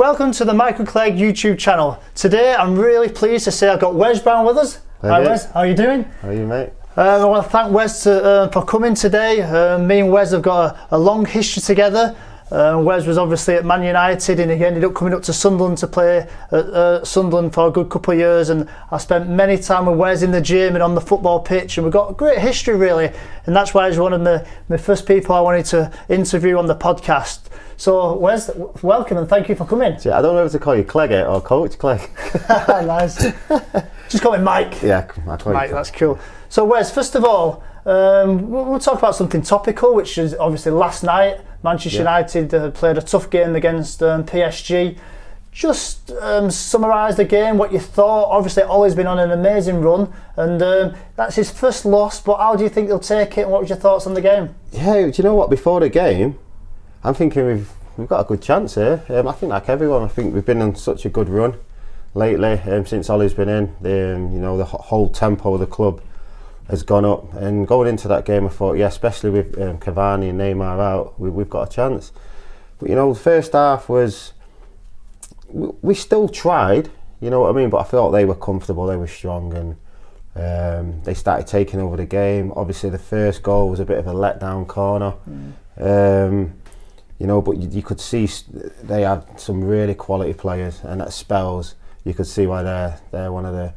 Welcome to the Michael Clegg YouTube channel. Today I'm really pleased to say I've got Wes Brown with us. Hi Wes, how are you doing? How are you, mate? I want to thank Wes for coming today. Me and Wes have got a long history together. Wes was obviously at Man United and he ended up coming up to Sunderland to play at Sunderland for a good couple of years, and I spent many time with Wes in the gym and on the football pitch, and we've got a great history really, and that's why he's one of the first people I wanted to interview on the podcast. So Wes, welcome and thank you for coming. Yeah, I don't know if to call you Clegg or Coach Clegg. Nice. Just call me Mike. Yeah, I call Mike, you that's cool. So Wes, first of all, we'll talk about something topical, which is obviously last night Manchester United played a tough game against PSG. Just summarise the game, what you thought. Obviously Ollie's been on an amazing run and that's his first loss, but how do you think he'll take it and what was your thoughts on the game? Yeah, do you know what, before the game I'm thinking we've got a good chance here. I think like everyone, I think we've been on such a good run lately since Ollie's been in. The whole tempo of the club has gone up, and going into that game I thought, yeah, especially with Cavani and Neymar out, we've got a chance. But the first half was, we still tried, you know what I mean, but I felt they were comfortable, they were strong, and they started taking over the game. Obviously the first goal was a bit of a letdown corner. But you could see they had some really quality players, and at spells you could see why they're one of the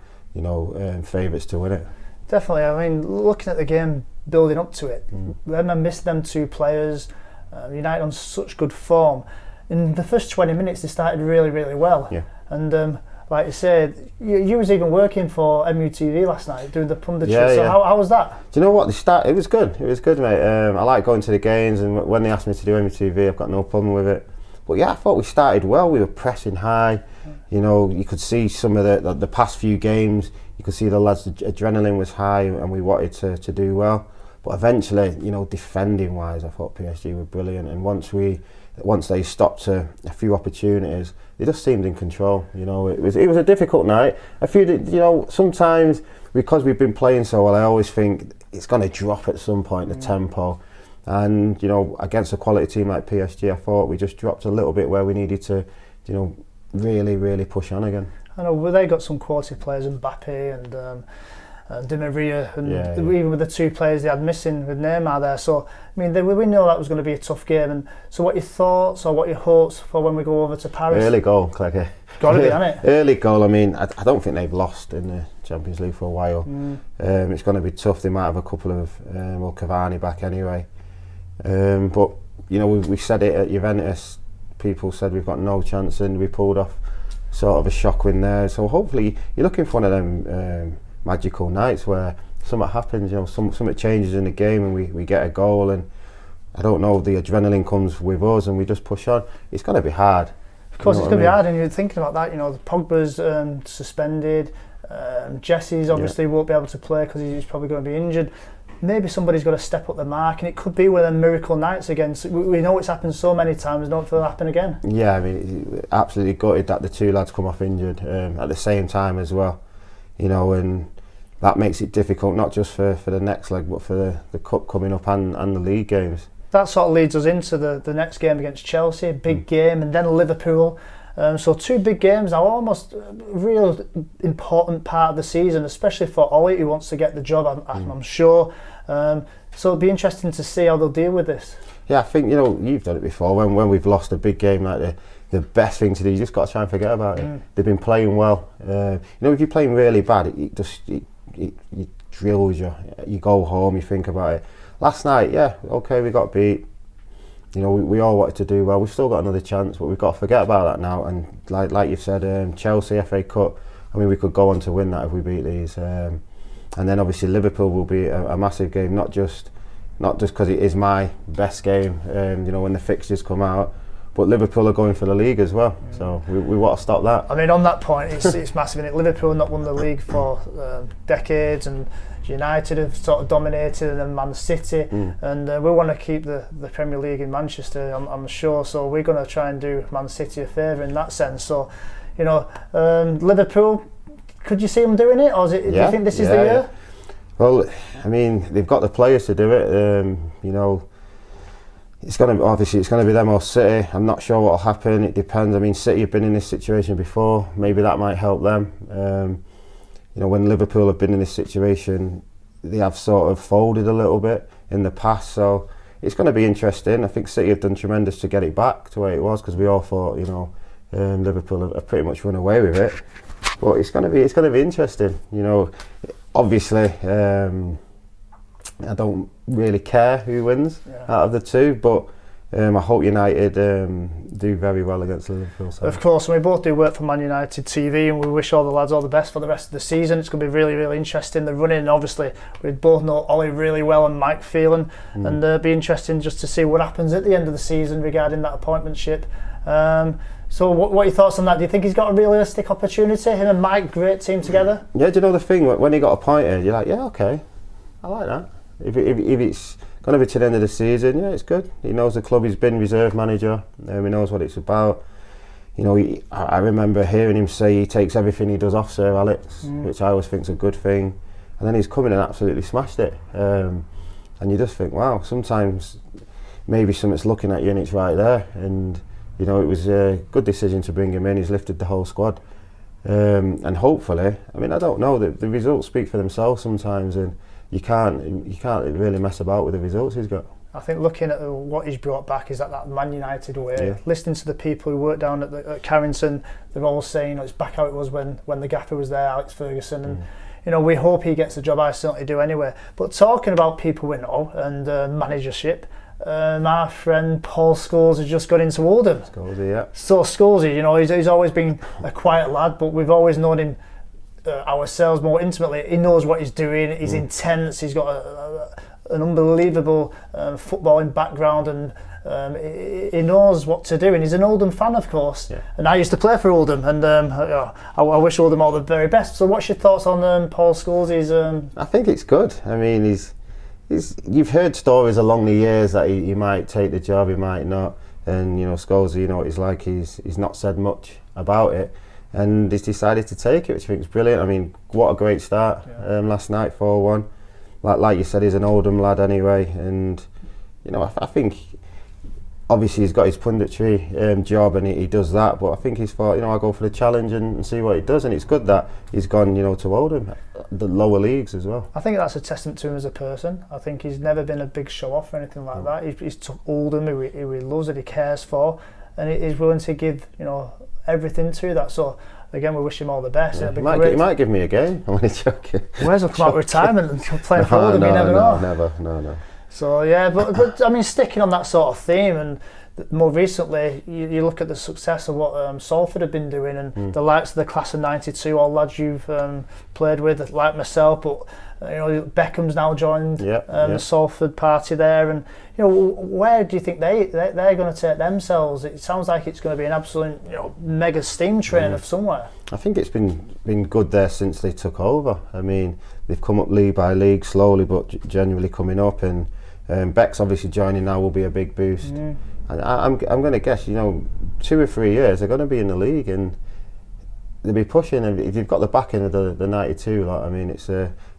favourites to win it. Definitely. I mean, looking at the game building up to it, then I missed them two players. United on such good form. In the first 20 minutes they started really, really well. Yeah. And like you said, you was even working for MUTV last night doing the punditry. So how was that? Do you know what? It was good. It was good, mate. I like going to the games, and when they asked me to do MUTV, I've got no problem with it. But yeah, I thought we started well. We were pressing high. You could see some of the past few games. You could see the lads' adrenaline was high, and we wanted to do well. But eventually, defending wise, I thought PSG were brilliant. And once they stopped a few opportunities, they just seemed in control. It was a difficult night. Sometimes because we've been playing so well, I always think it's going to drop at some point, the tempo. And against a quality team like PSG, I thought we just dropped a little bit where we needed to, really, really push on again. I know, well, they got some quality players, Mbappe and Di Maria, and even with the two players they had missing with Neymar there. So I mean, we know that was going to be a tough game. And so, what your thoughts or what your hopes for when we go over to Paris? Early goal, Clegg. Got to be, hasn't it? Early goal. I mean, I don't think they've lost in the Champions League for a while. It's going to be tough. They might have a couple of Cavani back anyway. But we said it at Juventus. People said we've got no chance, and we pulled off sort of a shock win there. So hopefully you're looking for one of them magical nights where something happens, something changes in the game, and we get a goal, and I don't know, the adrenaline comes with us and we just push on. It's going to be hard. Of course, it's going to be hard, and you're thinking about that. The Pogba's suspended. Jesse's obviously won't be able to play because he's probably going to be injured. Maybe somebody's got to step up the mark, and it could be one of them miracle nights again. So we know it's happened so many times, don't feel it'll happen again. Yeah, I mean, absolutely gutted that the two lads come off injured at the same time as well. And that makes it difficult, not just for the next leg, but for the cup coming up and the league games. That sort of leads us into the next game against Chelsea, a big game, and then Liverpool. So two big games now, almost a real important part of the season, especially for Ollie, who wants to get the job, I'm sure. So it'll be interesting to see how they'll deal with this. Yeah, I think, you've done it before. When we've lost a big game like the best thing to do, you just got to try and forget about it. They've been playing well. If you're playing really bad, it drills you. You go home, you think about it. Last night, we got beat. We all wanted to do well. We've still got another chance, but we've got to forget about that now. And like you've said, Chelsea FA Cup, I mean, we could go on to win that if we beat these. And then obviously Liverpool will be a massive game, not just because it is my best game, when the fixtures come out, but Liverpool are going for the league as well. So we want to stop that. I mean, on that point, it's massive, isn't it? Liverpool have not won the league for decades, and United have sort of dominated, and then Man City, and we want to keep the Premier League in Manchester, I'm sure. So we're going to try and do Man City a favour in that sense. So, Liverpool, could you see them doing it, or do you think this is the year? Yeah. Well, I mean, they've got the players to do it. it's going to be them or City. I'm not sure what will happen. It depends. I mean, City have been in this situation before. Maybe that might help them. You know, when Liverpool have been in this situation, they have sort of folded a little bit in the past. So it's going to be interesting. I think City have done tremendous to get it back to where it was, because we all thought, you know, Liverpool have pretty much run away with it. But it's going to be interesting. You know, obviously. I don't really care who wins out of the two, but I hope United do very well against Liverpool. So. Of course, and we both do work for Man United TV, and we wish all the lads all the best for the rest of the season. It's going to be really, really interesting. The running, obviously, we both know Ollie really well and Mike Phelan, and it'll be interesting just to see what happens at the end of the season regarding that appointmentship. So what are your thoughts on that? Do you think he's got a realistic opportunity? Him and Mike, great team together? Yeah, do you know the thing, when he got appointed, you're like, yeah, okay, I like that. If it's going to be to the end of the season, yeah, it's good. He knows the club. He's been reserve manager. He knows what it's about. You know, I remember hearing him say he takes everything he does off Sir Alex, which I always think is a good thing. And then he's come in and absolutely smashed it. And you just think, wow, sometimes maybe something's looking at you and it's right there. And, you know, it was a good decision to bring him in. He's lifted the whole squad. And hopefully, I mean, I don't know, the results speak for themselves sometimes, and you can't really mess about with the results he's got. I think looking at what he's brought back is that Man United way. Yeah. Listening to the people who work down at Carrington, they're all saying it's back how it was when the gaffer was there, Alex Ferguson, and you know, we hope he gets the job. I certainly do anyway. But talking about people we know and managership, our friend Paul Scholes has just got into Oldham. Scholesy, yeah. So Scholesy, you know, he's always been a quiet lad, but we've always known him ourselves more intimately. He knows what he's doing. He's intense. He's got an unbelievable footballing background, and he knows what to do. And he's an Oldham fan, of course. Yeah. And I used to play for Oldham, and I wish Oldham all the very best. So, what's your thoughts on Paul Scholes? I think it's good. I mean, he's. You've heard stories along the years that he might take the job, he might not. And you know, Scholes, you know what he's like. He's not said much about it. And he's decided to take it, which I think is brilliant. I mean, what a great start last night, 4-1. Like you said, he's an Oldham lad anyway, and you know, I think obviously he's got his punditry job and he does that. But I think he's thought, you know, I'll go for the challenge and see what he does. And it's good that he's gone, you know, to Oldham, the lower leagues as well. I think that's a testament to him as a person. I think he's never been a big show off or anything like that. He's took Oldham, who he loves, that he cares for, and he's willing to give, you know, everything to that. So again, we wish him all the best. Yeah. He might give me a game. I'm only joking. Wes will come out of retirement and play for Oldham. You never know. No. So yeah, but I mean, sticking on that sort of theme, and more recently, you look at the success of what Salford have been doing, and the likes of the class of '92, all lads you've played with, like myself, but you know, Beckham's now joined the Salford party there, and you know, where do you think they're going to take themselves? It sounds like it's going to be an absolute, you know, mega steam train of somewhere. I think it's been good there since they took over. I mean, they've come up league by league slowly, but genuinely coming up, and Beck's obviously joining now will be a big boost. And I'm going to guess, you know, 2 or 3 years they're going to be in the league, and they'll be pushing. If you've got the backing of the 92, like, I mean, it's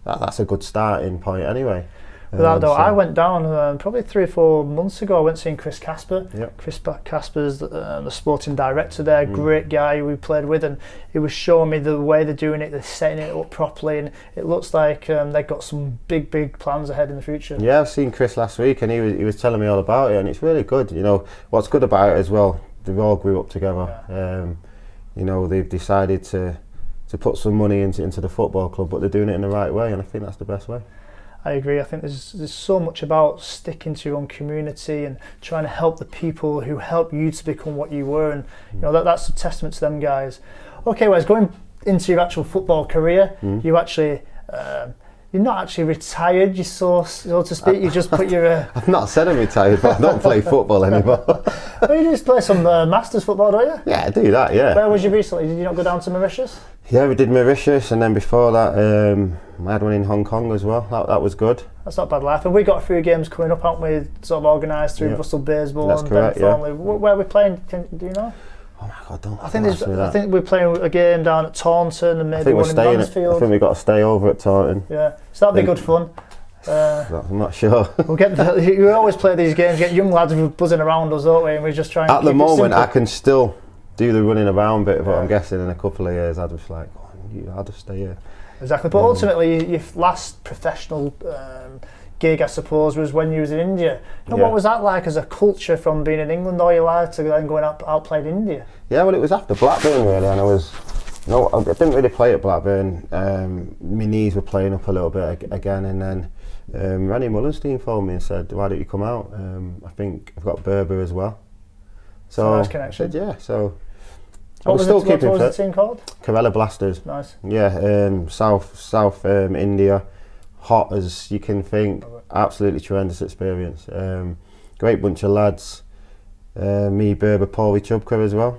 that's a good starting point anyway. Without doubt, I went down probably 3 or 4 months ago. I went seeing Chris Casper. Yep. Chris Casper's the sporting director there, great guy who we played with, and he was showing me the way they're doing it, they're setting it up properly, and it looks like they've got some big plans ahead in the future. Yeah, I've seen Chris last week, and he was telling me all about it, and it's really good. You know, what's good about it as well, they all grew up together. Yeah. You know, they've decided to put some money into the football club, but they're doing it in the right way, and I think that's the best way. I agree. I think there's so much about sticking to your own community and trying to help the people who help you to become what you were, and you know, that's a testament to them guys. Okay, Wes, going into your actual football career, you actually you're not actually retired, so to speak. You just put your. I've not said I'm retired, but I don't play football anymore. You just play some Masters football, don't you? Yeah, I do that. Yeah. Where was you recently? Did you not go down to Mauritius? Yeah, we did Mauritius, and then before that, I had one in Hong Kong as well. That was good. That's not bad life. And we got a few games coming up, haven't we? Sort of organised through Russell Baseball and correct, Ben Thornley. Where are we playing? Do you know? Oh my God, don't. I think we're playing a game down at Taunton and maybe one in Mansfield. I think we've got to stay over at Taunton. Yeah, so that'll be good fun. I'm not sure. We always play these games, get young lads buzzing around us, don't we? And we just try and at the moment, simple. I can still do the running around bit, but I'm guessing in a couple of years, I'd just like, I'll just stay here. Exactly, but ultimately, your last professional gig, I suppose, was when you was in India. What was that like as a culture from being in England all your life to then going out playing India? Yeah, well, it was after Blackburn really, and I didn't really play at Blackburn. My knees were playing up a little bit again, and then Rennie Mullenstein phoned me and said, "Why don't you come out? I think I've got Berber as well." So nice connection. I said, yeah. So what was the team called? Kerala Blasters. Nice. Yeah, South India, hot as you can think. Absolutely tremendous experience. Great bunch of lads. Me, Berber, Paulie Chubka as well.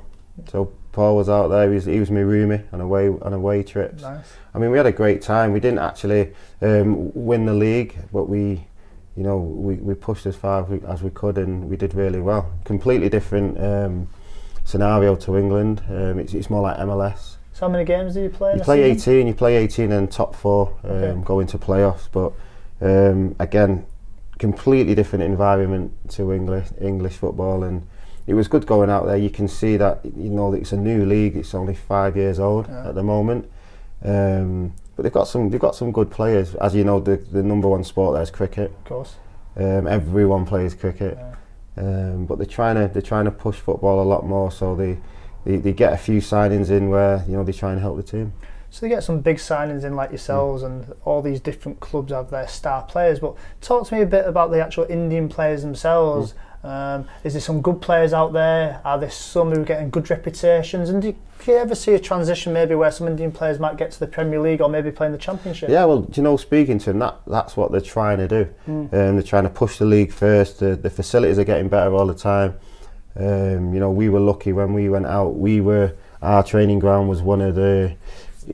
So Paul was out there. He was my roomie on away trips. Nice. I mean, we had a great time. We didn't actually win the league, but we pushed as far as we could, and we did really well. Completely different scenario to England. It's more like MLS. So how many games do you play? You play 18. You play 18, and top 4 go into playoffs. But again, completely different environment to English football, and it was good going out there. You can see that it's a new league. It's only 5 years old at the moment, but they've got some good players. As you know, the number one sport there is cricket. Of course, everyone plays cricket, but they're trying to push football a lot more. So they get a few signings in where they try and help the team. So they get some big signings in like yourselves, and all these different clubs have their star players. But talk to me a bit about the actual Indian players themselves. Is there some good players out there? Are there some who are getting good reputations? And do you ever see a transition maybe where some Indian players might get to the Premier League or maybe play in the Championship? Yeah, well, speaking to them, that's what they're trying to do. They're trying to push the league first. The facilities are getting better all the time. We were lucky when we went out. Our training ground was one of the,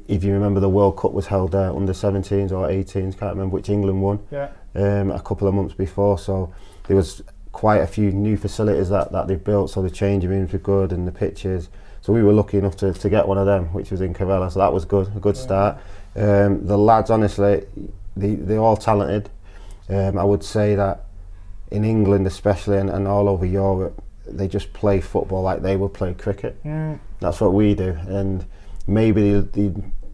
if you remember, the World Cup was held there, under 17s or 18s, can't remember which England won. Yeah. A couple of months before, so there was quite a few new facilities that they've built, so the changing rooms were good and the pitches. So we were lucky enough to get one of them, which was in Kerala, so that was good, a good start. The lads, honestly, they're all talented. I would say that in England especially, and all over Europe, they just play football like they would play cricket. That's what we do, and maybe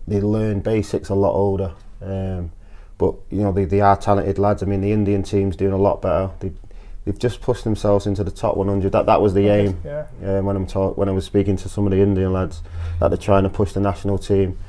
they learn basics a lot older. But they are talented lads. I mean, the Indian team's doing a lot better. They've just pushed themselves into the top 100. That was the aim. When I was speaking to some of the Indian lads, that they're trying to push the national team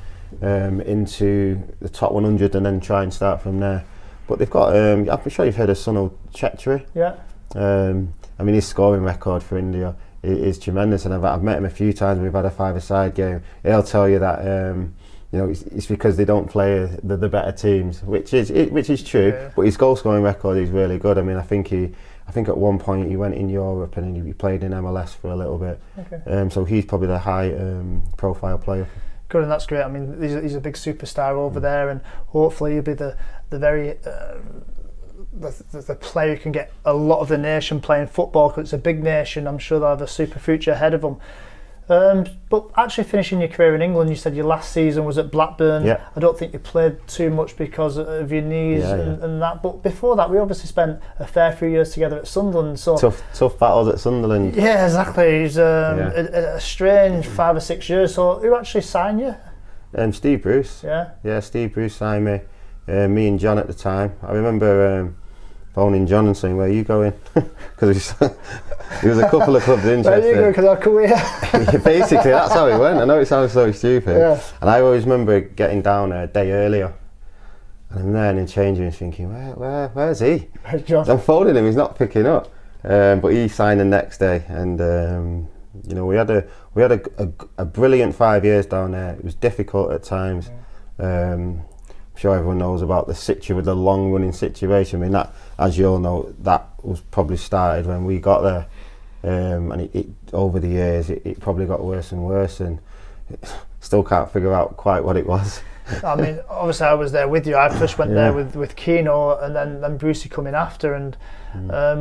into the top 100 and then try and start from there. But they've got, I'm sure you've heard of Sunil Chetri. Yeah. I mean, his scoring record for India is tremendous, and I've met him a few times. We've had a 5-a-side game. He'll tell you that it's because they don't play the better teams, which is true. Yeah. But his goal scoring record is really good. I mean, I think at one point he went in Europe and he played in MLS for a little bit. Okay. So he's probably the high profile player. Good, and that's great. I mean, he's a big superstar over there, and hopefully he'll be the very the player who can get a lot of the nation playing football, because it's a big nation. I'm sure they'll have a super future ahead of them. But actually finishing your career in England, you said your last season was at Blackburn. Yeah. I don't think you played too much because of your knees and that. But before that, we obviously spent a fair few years together at Sunderland. So tough battles at Sunderland. Yeah, exactly. It's a strange 5 or 6 years. So who actually signed you? Steve Bruce. Yeah, Steve Bruce signed me. Me and John at the time. I remember phoning John and saying, "Where are you going?" Because there was a couple of clubs interested. Where are you going? Because I'll come here. Basically, that's how it went. I know it sounds so stupid. And I always remember getting down a day earlier, and I'm there in changing and thinking, where's he? Where's John? I'm phoning him, he's not picking up. But he signed the next day, and we had a brilliant 5 years down there. It was difficult at times. I'm sure everyone knows about the long running situation. I mean, that, as you all know, that was probably started when we got there, and it over the years it probably got worse and worse, and still can't figure out quite what it was. I mean, obviously I was there with you. I first went there with Keno, and then Brucey coming after, and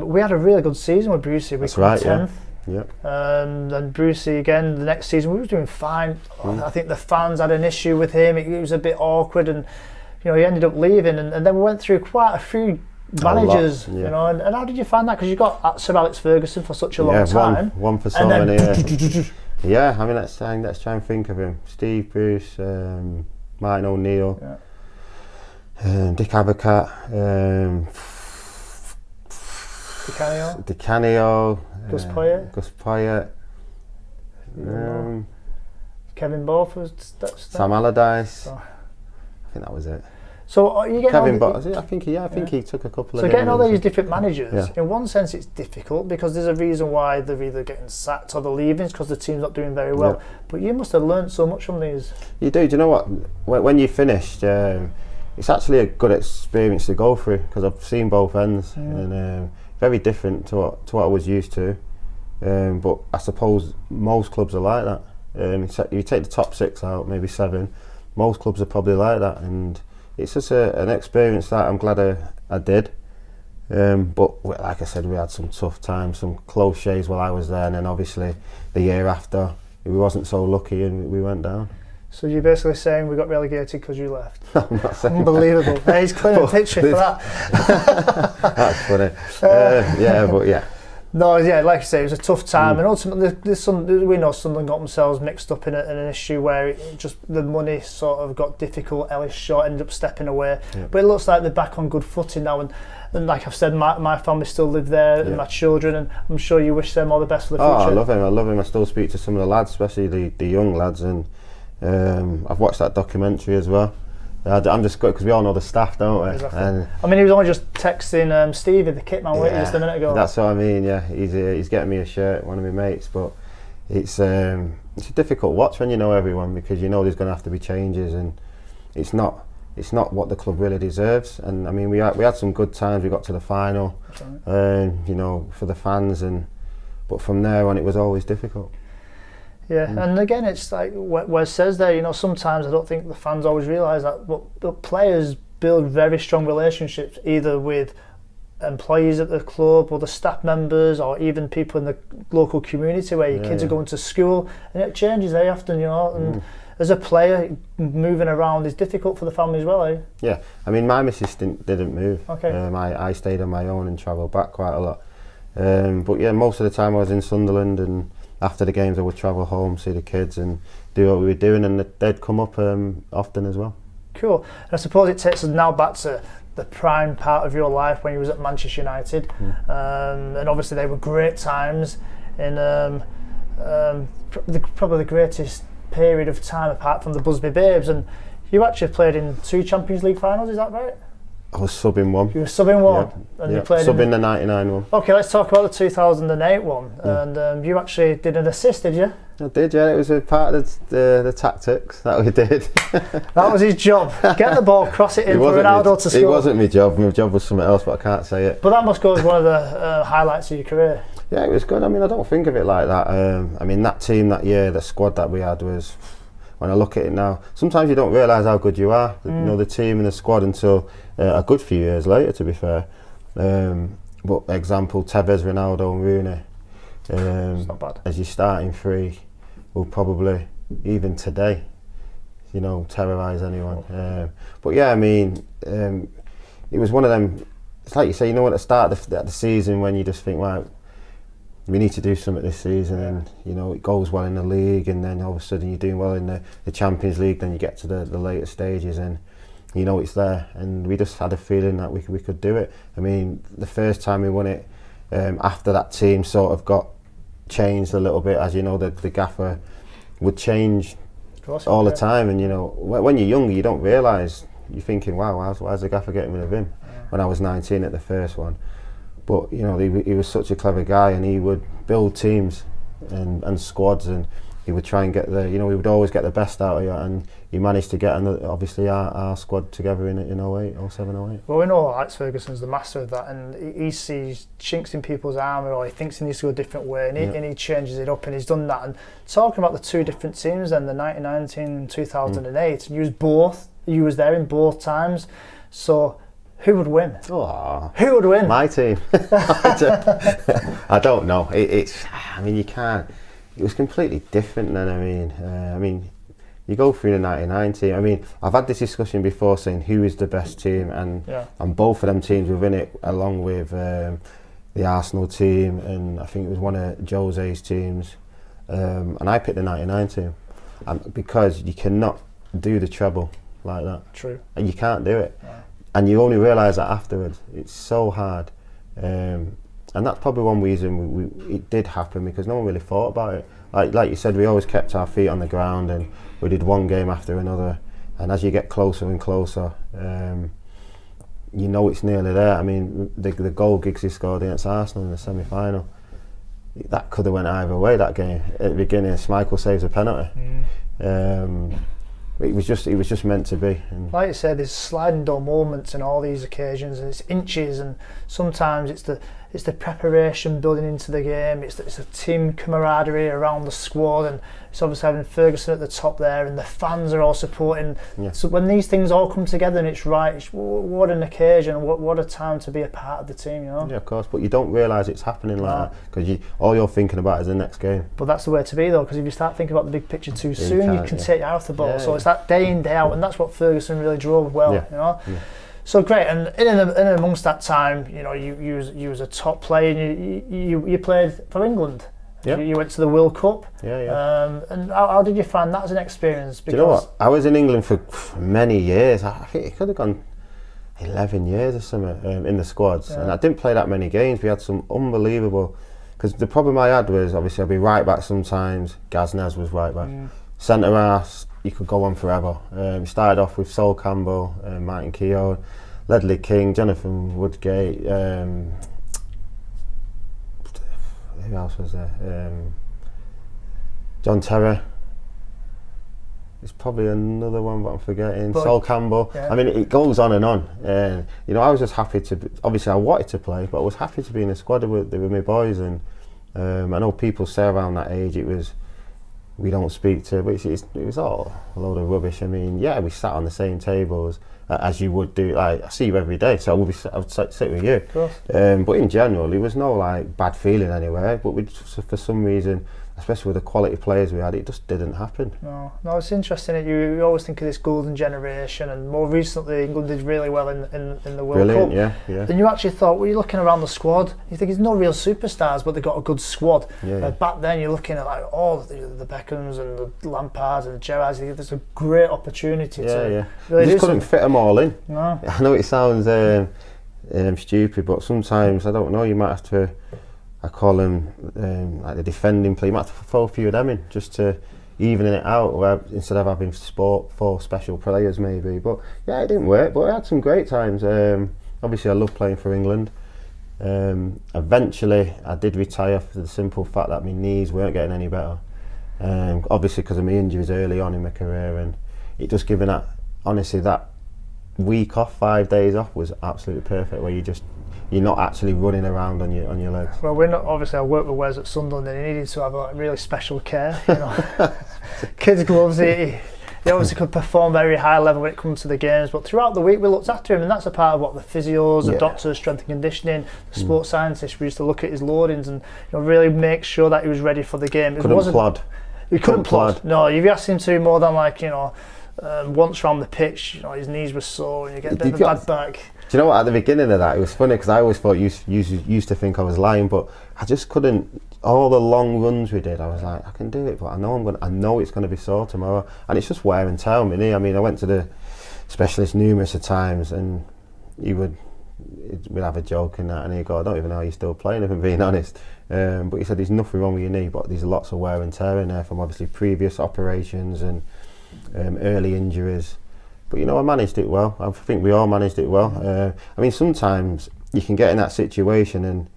we had a really good season with Brucey. We came 10th. Yep. Then Brucey again the next season, we were doing fine. I think the fans had an issue with him. It was a bit awkward, and you know, he ended up leaving, and then we went through quite a few managers, yeah. you know, and how did you find that? Because you got Sir Alex Ferguson for such a long time. One for so many years. Yeah, I mean, let's try and think of him. Steve Bruce, Martin O'Neill, Dick Abercat, Di Canio, Gus Poyet, Kevin Both was Sam Allardyce. I think that was it. So are you getting Kevin I think he took a couple of. So getting all these different managers, in one sense, it's difficult because there's a reason why they're either getting sacked or they're leaving. It's because the team's not doing very well. But you must have learned so much from these. You do. Do you know what? When you finished, it's actually a good experience to go through because I've seen both ends and very different to what I was used to. But I suppose most clubs are like that. You take the top 6 out, maybe 7. Most clubs are probably like that, and it's just an experience that I'm glad I did. But like I said, we had some tough times, some close shaves while I was there, and then obviously the year after we wasn't so lucky and we went down. So you're basically saying we got relegated because you left? I'm not saying unbelievable. Hey, he's clearing a picture for that. That's funny. But yeah. No, yeah, like you say, it was a tough time, and ultimately, we know Sunderland got themselves mixed up in an issue where the money sort of got difficult. Ellis Short ended up stepping away, but it looks like they're back on good footing now. And like I've said, my family still live there, and my children, and I'm sure you wish them all the best for the future. Oh, I love him. I still speak to some of the lads, especially the young lads, and I've watched that documentary as well. I'm just good because we all know the staff, don't we? Exactly. And I mean, he was only just texting Stevie, the kit man, just a minute ago. That's what I mean. Yeah, he's getting me a shirt, one of my mates. But it's a difficult watch when you know everyone, because you know there's going to have to be changes, and it's not what the club really deserves. And I mean, we had some good times. We got to the final, you know, for the fans, but from there on, it was always difficult. Yeah, and again, it's like Wes says there, you know, sometimes I don't think the fans always realise that, but the players build very strong relationships either with employees at the club or the staff members or even people in the local community where your kids are going to school, and it changes very often, you know, and as a player, moving around is difficult for the family as well, eh? Yeah, I mean, my missus didn't move. Okay. I stayed on my own and travelled back quite a lot. But yeah, most of the time I was in Sunderland, and after the games I would travel home, see the kids and do what we were doing, and they'd come up often as well. Cool. And I suppose it takes us now back to the prime part of your life when you was at Manchester United, and obviously they were great times in probably the greatest period of time apart from the Busby Babes, and you actually played in 2 Champions League finals, is that right? I was subbing one. You were subbing one, and you played subbing the '99 one. Okay, let's talk about the 2008 one. And you actually did an assist, did you? I did, yeah. It was a part of the tactics that we did. That was his job. Get the ball, cross it in for Ronaldo to score. It wasn't my job. My job was something else, but I can't say it. But that must go as one of the highlights of your career. Yeah, it was good. I mean, I don't think of it like that. I mean, that team that year, the squad that we had was. When I look at it now, sometimes you don't realise how good you are. You know, the team and the squad until a good few years later, to be fair. But example, Tevez, Ronaldo and Rooney. It's not bad. As your starting 3 will probably, even today, you know, terrorise anyone. But yeah, I mean, it was one of them, it's like you say, you know, at the start of the season when you just think, right, we need to do something this season, and you know it goes well in the league, and then all of a sudden you're doing well in the Champions League, then you get to the later stages and you know it's there, and we just had a feeling that we could do it. I mean, the first time we won it, after that team sort of got changed a little bit, as you know, the gaffer would change all the time, and you know when you're younger you don't realise, you're thinking, wow, why's the gaffer getting rid of him? When I was 19 at the first one. But you know, he was such a clever guy, and he would build teams and squads, and he would try and get he would always get the best out of you, and he managed to get obviously our squad together in 07, 08. Well, we know Alex Ferguson's the master of that, and he sees chinks in people's armour, or he thinks he needs to go a different way, and he changes it up, and he's done that. And talking about the 2 different teams then, the 1919 and 2008, and you was there in both times, so who would win? Oh, who would win? My team. I don't know. I mean, you can't. It was completely different then. I mean, you go through the 99 team. I mean, I've had this discussion before saying who is the best team, and both of them teams were in it, along with the Arsenal team, and I think it was one of Jose's teams, and I picked the 99 team, because you cannot do the treble like that. True. And you can't do it, and you only realise that afterwards. It's so hard, and that's probably one reason it did happen, because no one really thought about it. Like you said, we always kept our feet on the ground, and we did one game after another, and as you get closer and closer, you know it's nearly there. I mean, the goal Giggsy scored against Arsenal in the semi-final, that could have went either way, that game. At the beginning, Schmeichel saves a penalty. It was just meant to be. And like you said, there's sliding door moments in all these occasions, and it's inches, and sometimes it's the preparation building into the game. It's a team camaraderie around the squad, and it's obviously having Ferguson at the top there, and the fans are all supporting. So when these things all come together and it's right, what an occasion! What a time to be a part of the team, you know. Yeah, of course, but you don't realise it's happening like that, because all you're thinking about is the next game. But that's the way to be, though, because if you start thinking about the big picture too soon, you can take you out of the ball. So it's that day in, day out, and that's what Ferguson really drove well, you know. So great, and in amongst that time, you know, you was a top player, and you played for England. You went to the World Cup. And how did you find that as an experience? Because do you know what? I was in England for many years. I think it could have gone 11 years or something in the squads, and I didn't play that many games. We had some unbelievable. Because the problem I had was, obviously, I'd be right back sometimes. Gaznaz was right back. Centre half, you could go on forever. Started off with Sol Campbell, Martin Keown, Ledley King, Jonathan Woodgate. Who else was there? John Terry. There's probably another one, but I'm forgetting. Sol Campbell. I mean, it goes on and on. You know, I was just happy to. Obviously, I wanted to play, but I was happy to be in the squad with my boys. And I know people say around that age it was, we don't speak to, but it was all a load of rubbish. I mean, we sat on the same tables as you would do. Like, I see you every day, so I would sit with you. Of course. But in general, there was no like bad feeling anywhere. But for some reason, especially with the quality players we had, it just didn't happen. No, it's interesting that you always think of this golden generation, and more recently England did really well in the World Cup. Yeah. And you actually thought, well, you're looking around the squad, you think there's no real superstars, but they've got a good squad. Back then you're looking at like all the Beckhams and the Lampards and the Gerrards. There's a great opportunity to really you just couldn't fit them all in. No. I know it sounds stupid, but sometimes, I don't know, you might have to, I call them like the defending play. You might have to throw a few of them in just to even it out, where instead of having four special players maybe. But it didn't work. But I had some great times. Obviously, I love playing for England. Eventually, I did retire for the simple fact that my knees weren't getting any better. Obviously, because of my injuries early on in my career, and it just given that, honestly, that week off, 5 days off was absolutely perfect, where you're not actually running around on your legs. Well, we're not, obviously I worked with Wes at Sunderland, and he needed to have like really special care, you know. Kids gloves, he obviously could perform very high level when it comes to the games, but throughout the week we looked after him, and that's a part of what the physios, the doctors, strength and conditioning, the sports scientists, we used to look at his loadings and, you know, really make sure that he was ready for the game. He couldn't plod. No, if you asked him to more than like, you know, once around the pitch, you know, his knees were sore and you get a bit of a bad back. Do you know what, at the beginning of that, it was funny because I always thought you used to think I was lying, but I just couldn't. All the long runs we did, I was like, I can do it, but I know it's going to be sore tomorrow, and it's just wear and tear on my knee. I mean, I went to the specialist numerous of times, and we'd have a joke in that, and he'd go, I don't even know how you're still playing, if I'm being honest. But he said there's nothing wrong with your knee, but there's lots of wear and tear in there from obviously previous operations and early injuries. But you know, I managed it well. I think we all managed it well. I mean, sometimes you can get in that situation and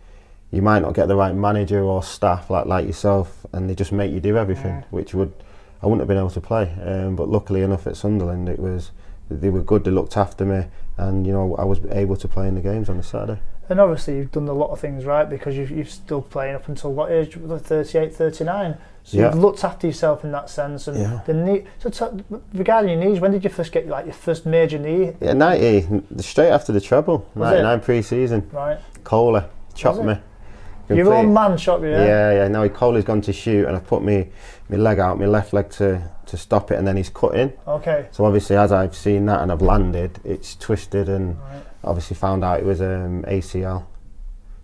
you might not get the right manager or staff like yourself, and they just make you do everything, which I wouldn't have been able to play. But luckily enough at Sunderland, they were good. They looked after me, and you know, I was able to play in the games on the Saturday. And obviously you've done a lot of things right, because you're still playing up until what age? 38, 39. So you've looked after yourself in that sense. And the knee. So regarding your knees, when did you first get like your first major knee? 90, straight after the treble. 99 pre-season. Right. Kohler chopped me. Your own man shot you, yeah? Yeah. Now Coley's gone to shoot, and I've put my leg out, my left leg to stop it, and then he's cut in. Okay. So obviously, as I've seen that and I've landed, it's twisted, and obviously found out it was ACL.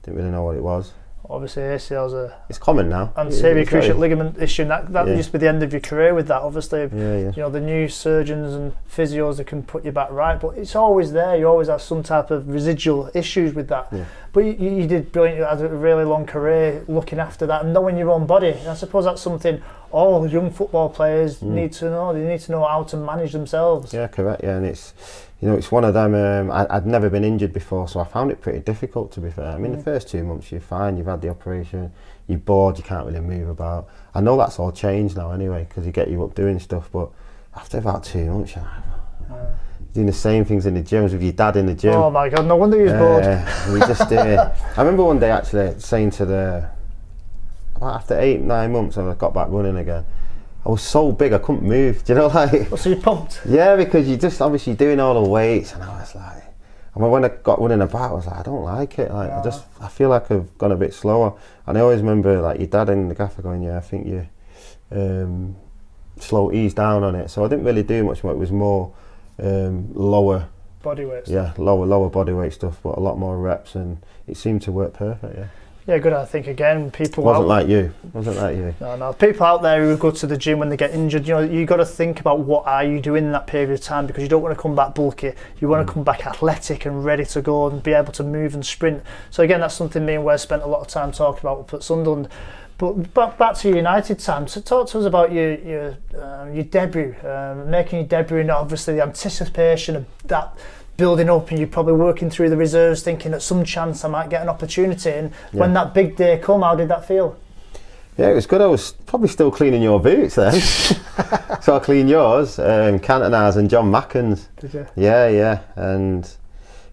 Didn't really know what it was. Obviously, ACL's it's common now. Anterior cruciate ligament issue, and that used to be the end of your career with that. Obviously, you know, the new surgeons and physios that can put you back right, but it's always there. You always have some type of residual issues with that. Yeah. But you did brilliant. You had a really long career looking after that and knowing your own body. And I suppose that's something all young football players need to know. They need to know how to manage themselves. Yeah, correct. Yeah, and it's, you know, it's one of them. I'd never been injured before, so I found it pretty difficult, to be fair. I mean, the first 2 months you're fine. You've had the operation. You're bored. You can't really move about. I know that's all changed now anyway, because you get you up doing stuff. But after about 2 months, you're like, doing the same things in the gym as with your dad in the gym. Oh my God! No wonder he was bored. We just. I remember one day actually saying to after 8-9 months, when I got back running again, I was so big I couldn't move. Do you know, like? So you pumped? Yeah, because you just obviously doing all the weights, and I was like, and when I got running about, I was like, I don't like it. Like, I feel like I've gone a bit slower. And I always remember like your dad in the gaffer going, yeah, I think you ease down on it. So I didn't really do much more. It was more lower body weight. Yeah, lower body weight stuff, but a lot more reps, and it seemed to work perfect. Yeah. Yeah, good. I think again, people wasn't like you. No. People out there who go to the gym when they get injured, you know, you got to think about what are you doing in that period of time, because you don't want to come back bulky. You want to come back athletic and ready to go and be able to move and sprint. So again, that's something me and Wes spent a lot of time talking about up at Sunderland. But back to your United time. So talk to us about your debut, making your debut, and obviously the anticipation of that building up, and you're probably working through the reserves thinking at some chance I might get an opportunity, and when that big day come, how did that feel? Yeah, it was good. I was probably still cleaning your boots then. So I cleaned yours, Cantona's and John Macken's. Did you? Yeah, and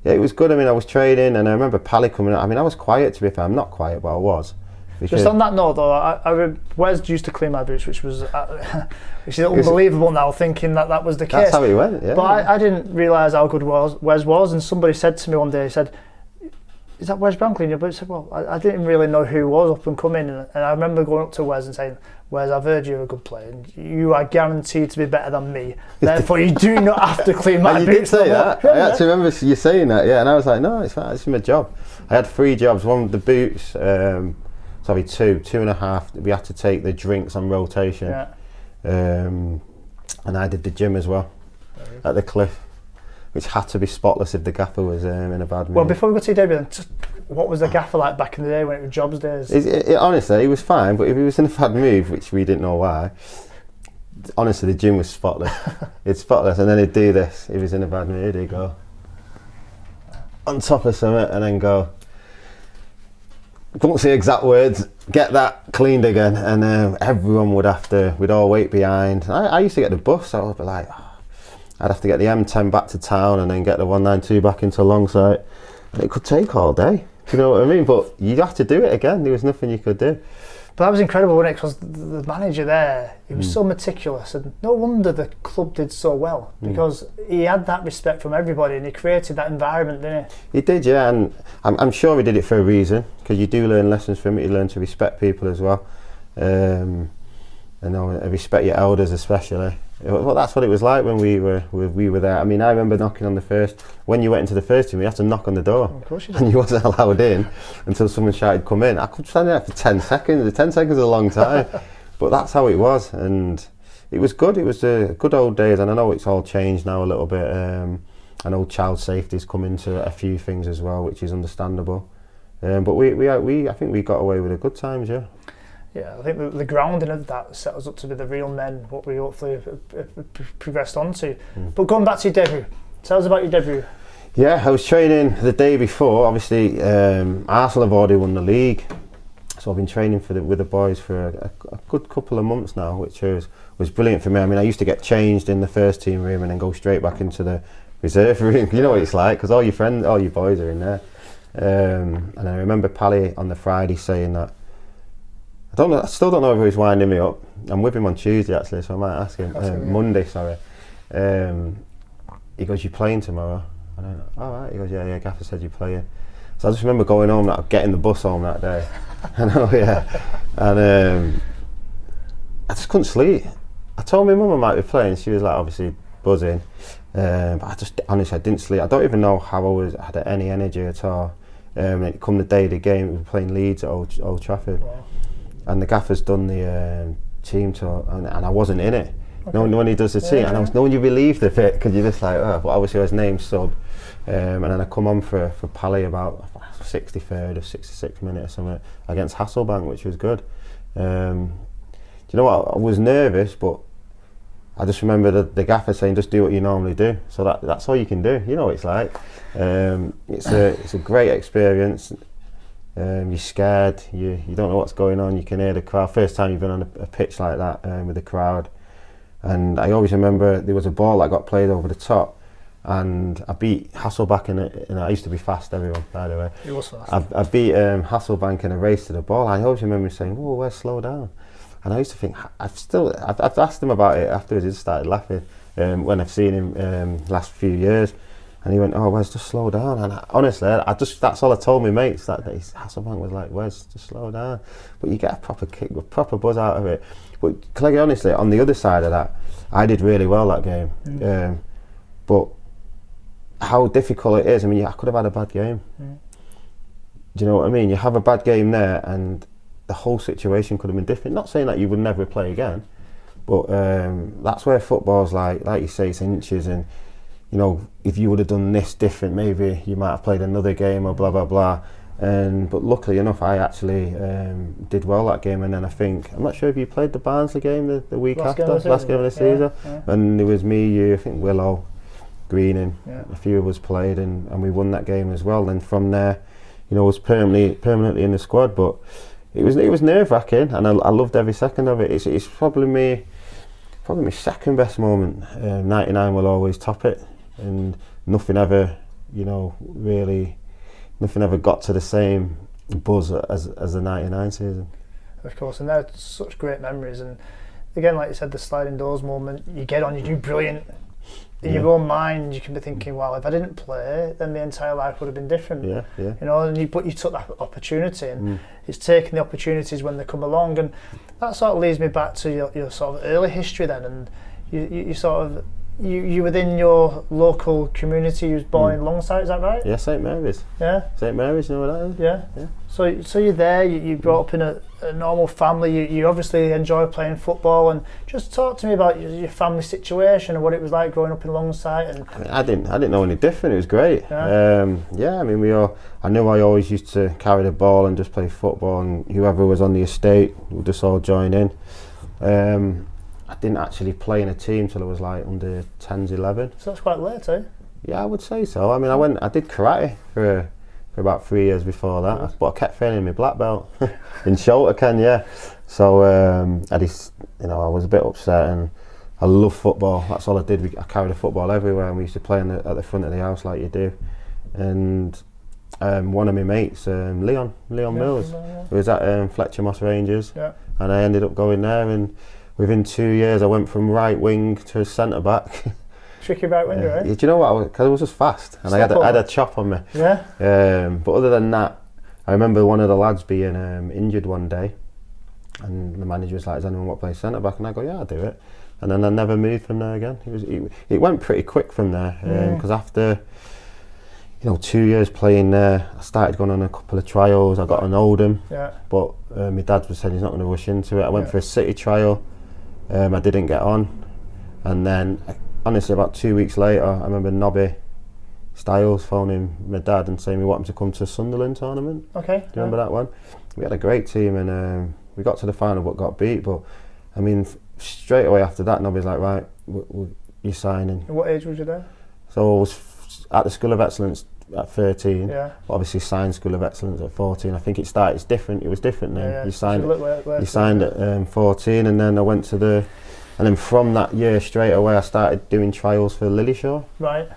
yeah, it was good. I mean, I was training, and I remember Pally coming out. I mean, I was quiet, to be fair. I'm not quiet, but I was. Just on that note though, Wes used to clean my boots, which is unbelievable now, thinking that was the case. That's how it went, yeah. But I didn't realise how good Wes was, and somebody said to me one day, he said, is that Wes Brown cleaning your boots? I said, well, I didn't really know who was up and coming, and I remember going up to Wes and saying, Wes, I've heard you're a good player, and you are guaranteed to be better than me, therefore you do not have to clean my boots. You did say that. I actually remember you saying that, yeah, and I was like, no, it's fine, it's my job. I had 3 jobs, one with the boots, sorry, 2.5. We had to take the drinks on rotation, and I did the gym as well at the Cliff, which had to be spotless if the gaffer was in a bad mood. Well, before we go to your debut, what was the gaffer like back in the day when it was jobs days? Honestly, he was fine, but if he was in a bad mood, which we didn't know why, honestly, the gym was spotless. It's spotless, and then he'd do this. If he was in a bad mood, he'd go on top of something and then go, couldn't say exact words, get that cleaned again, and everyone we'd all wait behind. I used to get the bus, so I'd be like, I'd have to get the M10 back to town and then get the 192 back into Longsight, and it could take all day, do you know what I mean? But you'd have to do it again, there was nothing you could do. But that was incredible, wasn't it? Because the manager there, he was so meticulous, and no wonder the club did so well, because he had that respect from everybody, and he created that environment, didn't he? He did, yeah, and I'm sure he did it for a reason, because you do learn lessons from it. You learn to respect people as well, and respect your elders especially. Well, that's what it was like when we were there. I mean, I remember knocking on the first. When you went into the first team, you had to knock on the door, of course you did. And you wasn't allowed in until someone shouted, "Come in." I could stand there for 10 seconds. 10 seconds is a long time, but that's how it was, and it was good. It was the good old days, and I know it's all changed now a little bit. I know child safety's come into a few things as well, which is understandable. But I think we got away with the good times, yeah. Yeah, I think the grounding of that set us up to be the real men, what we hopefully have progressed on to. But going back to your debut, tell us about your debut. Yeah, I was training the day before. Obviously, Arsenal have already won the league, so I've been training with the boys for a good couple of months now, which was brilliant for me. I mean, I used to get changed in the first team room and then go straight back into the reserve room. You know what it's like, because all your boys are in there. And I remember Pally on the Friday saying that, I still don't know if he's winding me up. I'm with him on Tuesday actually, so I might ask him. Monday, sorry. He goes, "You playing tomorrow?" I don't know. All right. He goes, "Yeah, Gaffer said you're playing." So I just remember going home, getting the bus home that day. I know, yeah. And I just couldn't sleep. I told my mum I might be playing. She was like, obviously buzzing. But I just, honestly, I didn't sleep. I don't even know how I had any energy at all. It come the day of the game, we were playing Leeds at Old Trafford. Wow. And the gaffer's done the team tour, and I wasn't in it. Okay. No one he does the team, and I was knowing you relieved of it, because you're just like, oh, but obviously I was named sub. And then I come on for Pally about 63rd or 66th minute or something against Hasselbank, which was good. Do you know what? I was nervous, but I just remember the gaffer saying, just do what you normally do. So that's all you can do. You know what it's like. It's a great experience. You're scared. You don't know what's going on. You can hear the crowd. First time you've been on a pitch like that with the crowd. And I always remember there was a ball that got played over the top, and I beat Hasselbank in it. I used to be fast, everyone, by the way. He was fast. I beat Hasselbank in a race to the ball. I always remember saying, "Whoa, where's slow down?" And I used to think, I've asked him about it afterwards. He just started laughing when I've seen him last few years. And he went, "Oh, Wes, just slow down." And honestly, that's all I told my mates. That Hasselbank was like, "Wes, just slow down." But you get a proper kick, a proper buzz out of it. But Clegg, honestly, on the other side of that, I did really well that game. But how difficult it is, I mean, I could have had a bad game. Do you know what I mean? You have a bad game there, and the whole situation could have been different. Not saying that you would never play again, but that's where football's like you say, it's inches, and you know, if you would have done this different, maybe you might have played another game or blah blah blah. But luckily enough, I actually did well that game. And then I think, I'm not sure if you played the Barnsley game the week last game of the season. Yeah. And it was me, you, I think Willow, Greening, a few of us played, and we won that game as well. And from there, you know, I was permanently in the squad. But it was nerve wracking, and I loved every second of it. It's probably my second best moment. 99 will always top it, and nothing ever, you know, really. Nothing ever got to the same buzz as the 99 season. Of course, and they're such great memories. And again, like you said, the sliding doors moment, you get on, you do brilliant. In your own mind, you can be thinking, well, if I didn't play, then my entire life would have been different. Yeah. You know, but you took that opportunity, and it's taking the opportunities when they come along. And that sort of leads me back to your sort of early history then. And you sort of, you within your local community, you was born in Longside, is that right? Yeah, St Mary's. Yeah. St Mary's, you know what that is? Yeah. So you're there, you grew up in a normal family, you obviously enjoy playing football, and just talk to me about your family situation and what it was like growing up in Longside. And I didn't know any different. It was great. I mean, I knew I always used to carry the ball and just play football, and whoever was on the estate would just all join in. I didn't actually play in a team till I was like under 10s, 11. So that's quite late, eh? Yeah, I would say so. I mean, I did karate for about 3 years before that, but I kept failing my black belt in Shotokan, yeah. So I was a bit upset, and I love football. That's all I did. I carried a football everywhere, and we used to play at the front of the house like you do. And one of my mates, Leon Mills, who was at Fletcher Moss Rangers, and I ended up going there, and within 2 years I went from right wing to centre back. Tricky right winger, right? Do you know what? Because I was just fast, and I had a chop on me. Yeah. But other than that, I remember one of the lads being injured one day, and the manager was like, "Does anyone want to play centre back?" And I go, "Yeah, I'll do it." And then I never moved from there again. It went pretty quick from there, because after 2 years playing there, I started going on a couple of trials. I got an Oldham, but my dad was saying he's not going to rush into it. I went for a City trial. I didn't get on, and then honestly about 2 weeks later I remember Nobby Styles phoning my dad and saying we want him to come to the Sunderland tournament. Okay. Do you remember that one? We had a great team, and we got to the final but got beat. But I mean, straight away after that, Nobby's like, right, you're signing. And what age was you there? So I was at the School of Excellence at 13, obviously signed School of Excellence at 14. I think it was different then. You signed at 14, and then I went to and then from that year straight away I started doing trials for Lillyshaw. Right.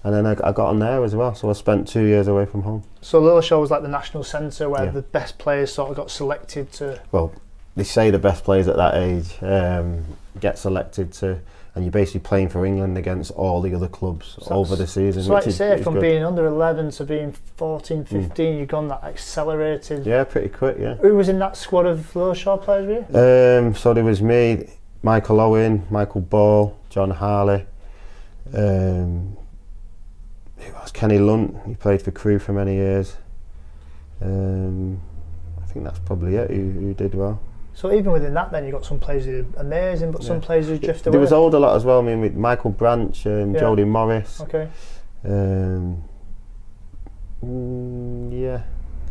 And then I got on there as well, so I spent 2 years away from home. So Lillyshaw was like the national centre where the best players sort of got selected to... Well, they say the best players at that age get selected to, and you're basically playing for England against all the other clubs over the season. So like you say, from being under 11 to being 14, 15, you've gone that accelerated. Yeah, pretty quick, yeah. Who was in that squad of Lowshore players with you? So there was me, Michael Owen, Michael Ball, John Harley, who was Kenny Lunt, he played for Crewe for many years. I think that's probably it, who did well. So even within that then you got some players who are amazing, but some players who drift away. There was older lot as well, I mean with Michael Branch, Jody Morris. Okay.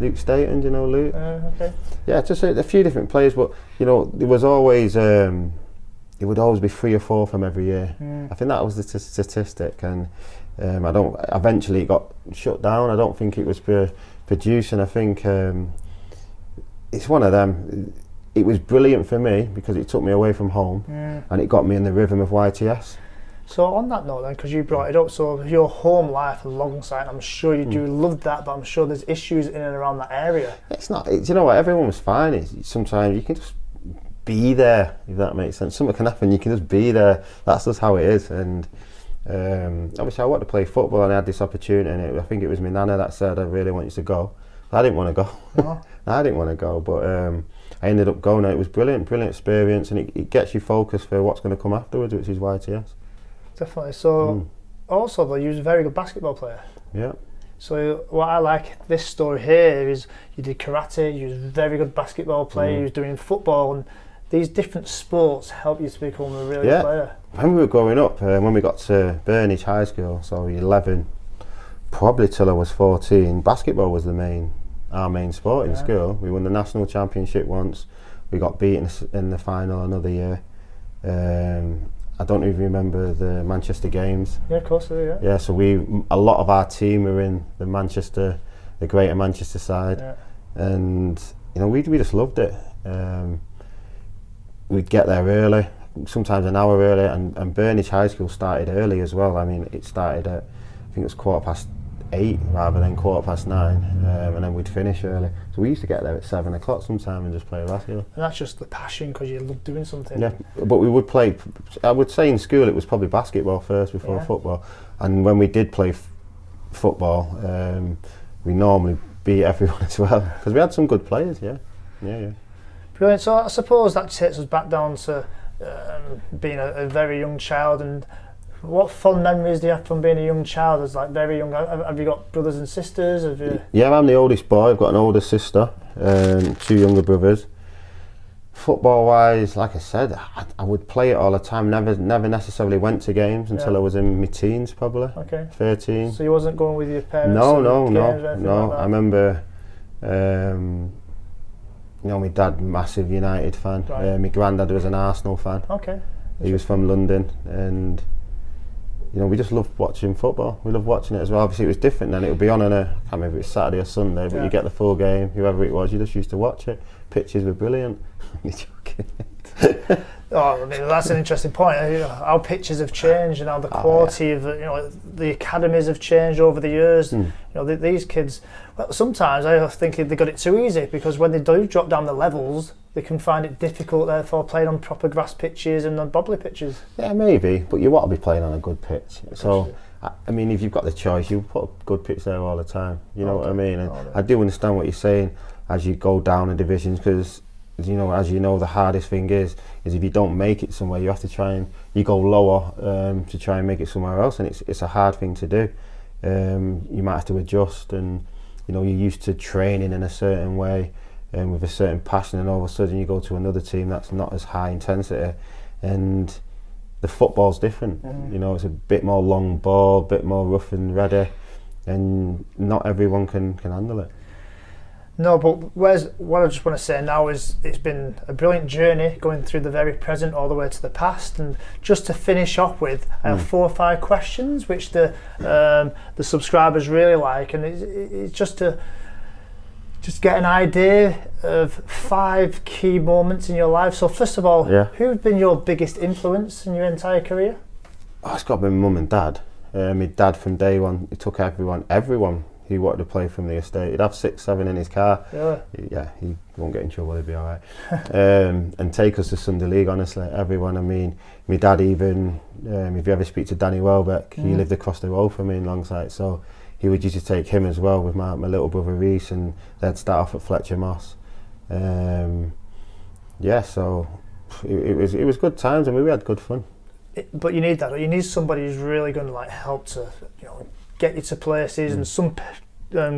Luke Staten, do you know Luke? Okay. Yeah, just a few different players, but you know, there was always it would always be 3 or 4 from every year. I think that was the statistic, and eventually it got shut down. I don't think it was producing. I think it's one of them. It was brilliant for me because it took me away from home and it got me in the rhythm of YTS. So on that note then, because you brought it up, so your home life alongside, I'm sure you do love that, but I'm sure there's issues in and around that area. It's not, you know what, everyone was fine. Sometimes you can just be there, if that makes sense. Something can happen, you can just be there. That's just how it is. And obviously I wanted to play football and I had this opportunity, and I think it was my nana that said, I really want you to go. I didn't want to go. No. I didn't want to go, but I ended up going, and it was brilliant experience, and it gets you focused for what's going to come afterwards, which is YTS. Definitely. So also though, you was a very good basketball player. Yeah. So what I like this story here is you did karate, you was a very good basketball player, you was doing football, and these different sports help you to become a really good player. When we were growing up, when we got to Burnage High School, so 11, probably till I was 14, basketball was our main sport in school. We won the national championship once. We got beaten in the final another year. I don't even remember the Manchester games. Yeah, of course, yeah. Yeah, so a lot of our team were in the Greater Manchester side, and you know we just loved it. We'd get there early, sometimes an hour early, and Burnage High School started early as well. I mean, it started at, I think it was 8:15 rather than 9:15, and then we'd finish early. So we used to get there at 7 o'clock sometime and just play basketball. And that's just the passion because you love doing something. Yeah, but we would play, I would say in school it was probably basketball first before football. And when we did play football, we normally beat everyone as well because we had some good players, yeah. Brilliant. So I suppose that takes us back down to being a very young child. And what fond memories do you have from being a young child? As like very young, have you got brothers and sisters? Have you? Yeah, I'm the oldest boy. I've got an older sister, 2 younger brothers. Football wise, like I said, I would play it all the time. Never necessarily went to games until I was in my teens, probably. Okay. 13. So you wasn't going with your parents? No. Like I remember. You know, my dad, massive United fan. Right. My granddad was an Arsenal fan. Okay. He was from London, and you know, we just loved watching football. We loved watching it as well. Obviously, it was different then. It would be on I can't remember if it was Saturday or Sunday, but you get the full game, whoever it was, you just used to watch it. Pitches were brilliant. You're joking. Oh, I mean, that's an interesting point. You know, how pitches have changed and how the quality of the academies have changed over the years. You know, these kids. Well, sometimes I think they got it too easy because when they do drop down the levels, they can find it difficult. Therefore, playing on proper grass pitches and on bobbly pitches. Yeah, maybe, but you want to be playing on a good pitch. So, I mean, if you've got the choice, you put a good pitch there all the time. You know what I mean? And I do understand what you're saying as you go down in divisions because. As you know, the hardest thing is if you don't make it somewhere, you have to try and you go lower to try and make it somewhere else, and it's a hard thing to do. You might have to adjust, and you're used to training in a certain way and with a certain passion, and all of a sudden you go to another team that's not as high intensity, and the football's different. It's a bit more long ball, a bit more rough and ready, and not everyone can handle it. No, but what I just want to say now is it's been a brilliant journey going through the very present all the way to the past, and just to finish off with, I have 4 or 5 questions which the subscribers really like, and it's just to get an idea of 5 key moments in your life. So first of all, who's been your biggest influence in your entire career? It's got to be my mum and dad. My dad from day one, he took everyone he wanted to play from the estate. He'd have 6, 7 in his car. Really? Yeah, he won't get in trouble, he'd be all right. And take us to Sunday League, honestly, everyone. I mean, my dad even, if you ever speak to Danny Welbeck, he lived across the road from me in Longsight, so he would used to take him as well with my little brother Reece, and they'd start off at Fletcher Moss. Yeah, so it was good times, and we had good fun. But you need that. You need somebody who's really going to like help to, you know, get you to places. And some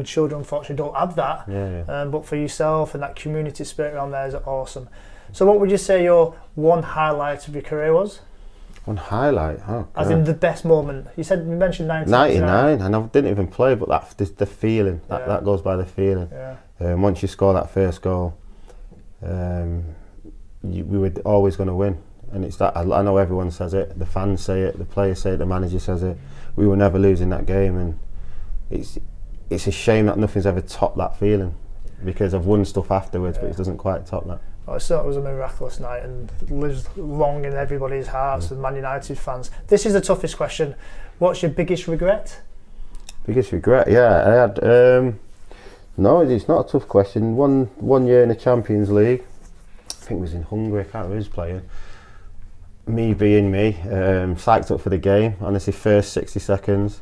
children unfortunately don't have that. Yeah. But for yourself and that community spirit around there is awesome. So what would you say your one highlight of your career was? One highlight? Oh, God. As in the best moment. You mentioned 99, and I didn't even play, but the feeling that goes by the feeling. Yeah. Once you score that first goal, we were always going to win. And it's that, I know everyone says it, the fans say it, the players say it, the manager says it. We were never losing that game, and it's a shame that nothing's ever topped that feeling, because I've won stuff afterwards, but it doesn't quite top that. Well, I thought it was a miraculous night and lives long in everybody's hearts, and Man United fans. This is the toughest question. What's your biggest regret? Biggest regret? Yeah, I had. No, it's not a tough question. One year in the Champions League, I think it was in Hungary. I can't remember who was playing. Me being me, psyched up for the game. Honestly, first 60 seconds,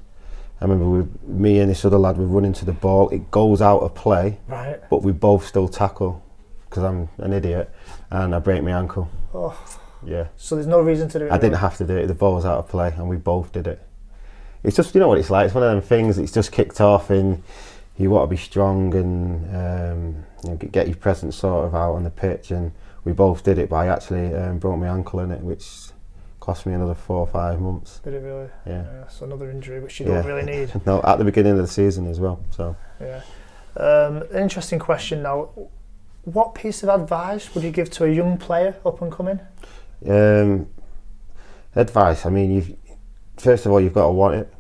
I remember me and this other lad were running to the ball. It goes out of play, right? But we both still tackle, because I'm an idiot, and I break my ankle. Oh. Yeah. So there's no reason to do it. I didn't have to do it. The ball was out of play, and we both did it. It's just, you know what it's like. It's one of them things. It's just kicked off, and you want to be strong and you know, get your presence sort of out on the pitch, and we both did it, but I actually broke my ankle in it, which cost me another 4 or 5 months. Did it really? Yeah. So another injury which you don't really need. No, at the beginning of the season as well. So. Yeah. Interesting question now. What piece of advice would you give to a young player up and coming? Advice. I mean, first of all, you've got to want it.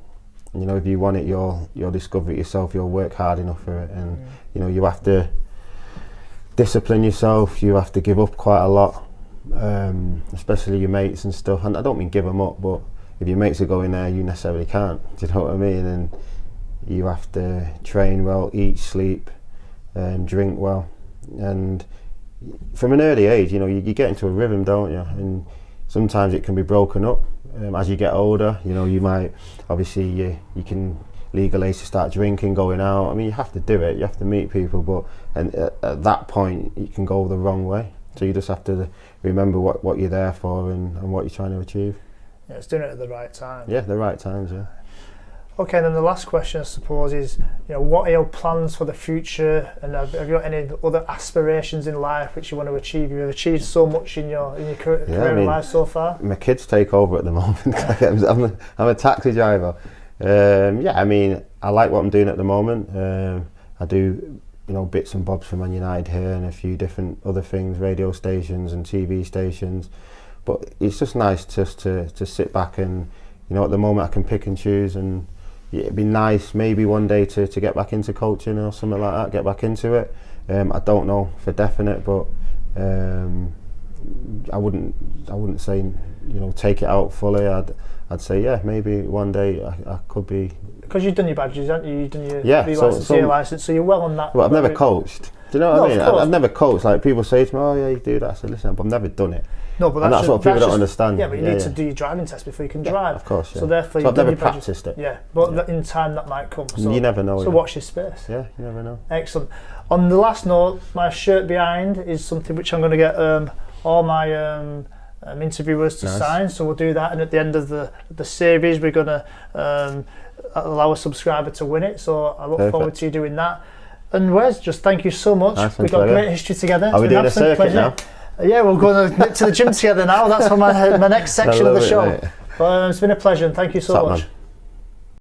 You know, if you want it, you'll discover it yourself. You'll work hard enough for it, and you know, you have to discipline yourself. You have to give up quite a lot, especially your mates and stuff. And I don't mean give them up, but if your mates are going there, you necessarily can't. Do you know what I mean? And you have to train well, eat, sleep, drink well, and from an early age, you know, you get into a rhythm, don't you? And sometimes it can be broken up. As you get older, you know, you might, obviously you can legalize to start drinking, going out. I mean, you have to do it, you have to meet people, but at that point you can go the wrong way. So you just have to remember what you're there for and what you're trying to achieve. Yeah, it's doing it at the right time. Yeah, the right times, yeah. Okay, and then the last question, I suppose, is, you know, what are your plans for the future, and have you got any other aspirations in life which you want to achieve? You've achieved so much in your career and life so far. My kids take over at the moment. I'm a taxi driver. Yeah, I mean, I like what I'm doing at the moment. I do, you know, bits and bobs for Man United here and a few different other things, radio stations and TV stations. But it's just nice just to sit back and, you know, at the moment I can pick and choose, and it'd be nice maybe one day to get back into coaching or something like that, get back into it. I don't know for definite, but I wouldn't say, you know, take it out fully. I'd say, yeah, maybe one day I could be. Because you've done your badges, haven't you? You've done your licence, licence, so you're well on that. Well, I've never coached. Do you know what I mean? I've never coached. Like, people say to me, oh yeah, you do that. I said, listen, but I've never done it. No, but that's what people don't understand. Yeah, but you need to do your driving test before you can drive. Of course, yeah. So therefore, I've never practiced it. Yeah, but in time that might come. So you never know. So watch your space. Yeah, you never know. Excellent. On the last note, my shirt behind is something which I'm going to get all my interviewers to sign. So we'll do that, and at the end of the series, we're going to allow a subscriber to win it. So I look forward to you doing that. And Wes, just thank you so much. Nice. We've got great history together. Are we doing a circuit now? Yeah, we'll go to the gym together now. That's for my next section of the show. But it's been a pleasure, and thank you so much.